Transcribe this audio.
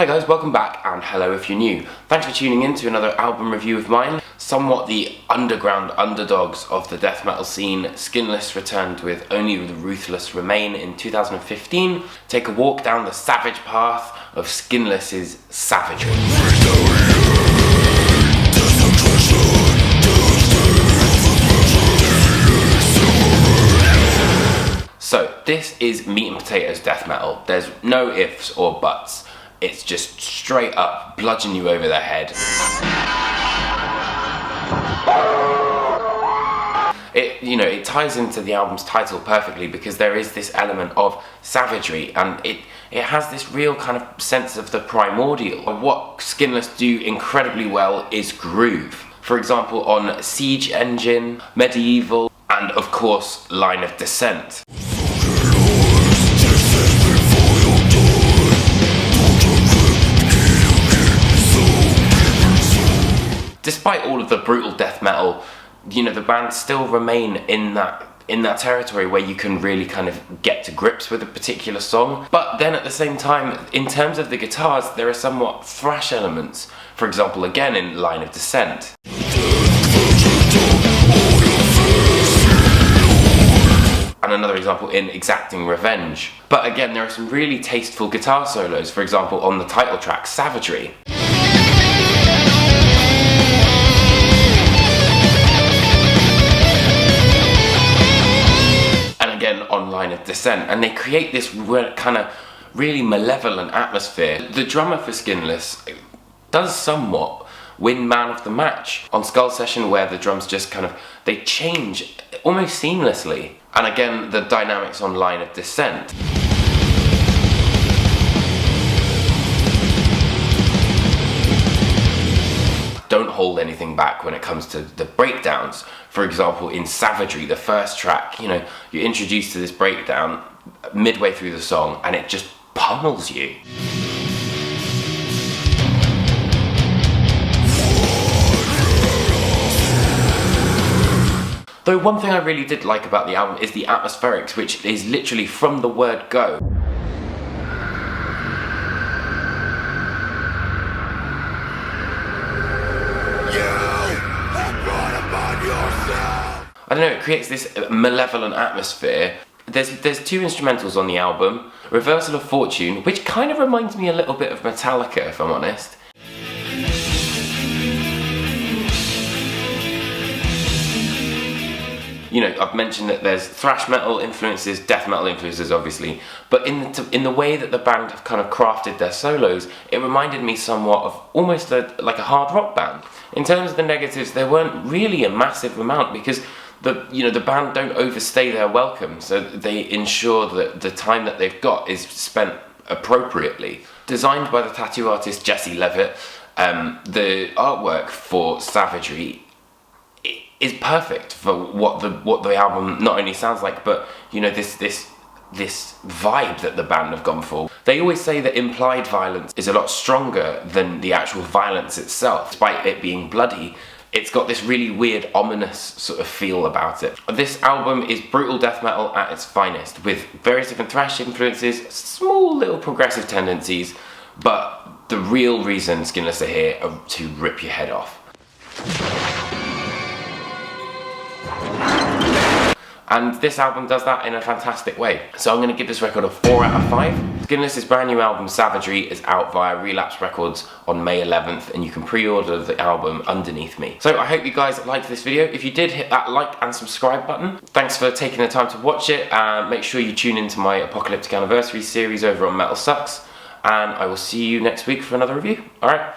Hi guys, welcome back, and hello if you're new. Thanks for tuning in to another album review of mine. Somewhat the underground underdogs of the death metal scene, Skinless returned with Only the Ruthless Remain in 2015. Take a walk down the savage path of Skinless's Savagery. So, this is meat and potatoes death metal. There's no ifs or buts. It's just straight up bludgeon you over the head. It ties into the album's title perfectly because there is this element of savagery, and it has this real kind of sense of the primordial. What Skinless do incredibly well is groove. For example, on Siege Engine, Medieval, and of course, Line of Descent. Despite all of the brutal death metal, the band still remain in that territory where you can really kind of get to grips with a particular song. But then at the same time, in terms of the guitars, there are somewhat thrash elements. For example, again in Line of Descent. And another example in Exacting Revenge. But again, there are some really tasteful guitar solos, for example on the title track, Savagery. On Line of Descent, and they create this kind of really malevolent atmosphere. The drummer for Skinless does somewhat win man of the match on Skull Session, where the drums just they change almost seamlessly. And again, the dynamics on Line of Descent. Don't hold anything back when it comes to the breakdowns. For example, in Savagery, the first track, you're introduced to this breakdown midway through the song and it just pummels you. Though one thing I really did like about the album is the atmospherics, which is literally from the word go. I don't know, it creates this malevolent atmosphere. There's two instrumentals on the album, Reversal of Fortune, which kind of reminds me a little bit of Metallica, if I'm honest. I've mentioned that there's thrash metal influences, death metal influences obviously, but in the way that the band have kind of crafted their solos, it reminded me somewhat of almost like a hard rock band. In terms of the negatives, there weren't really a massive amount because the band don't overstay their welcome, so they ensure that the time that they've got is spent appropriately. Designed by the tattoo artist Jesse Levitt, the artwork for Savagery is perfect for what the album not only sounds like, but this vibe that the band have gone for. They always say that implied violence is a lot stronger than the actual violence itself. Despite it being bloody, it's got this really weird, ominous sort of feel about it. This album is brutal death metal at its finest, with various different thrash influences, small little progressive tendencies, but the real reason Skinless are here are to rip your head off. And this album does that in a fantastic way. So I'm going to give this record a 4 out of 5. Skinless' brand new album, Savagery, is out via Relapse Records on May 11th, and you can pre-order the album underneath me. So I hope you guys liked this video. If you did, hit that like and subscribe button. Thanks for taking the time to watch it. Make sure you tune into my Apocalyptic Anniversary series over on Metal Sucks, and I will see you next week for another review. Alright.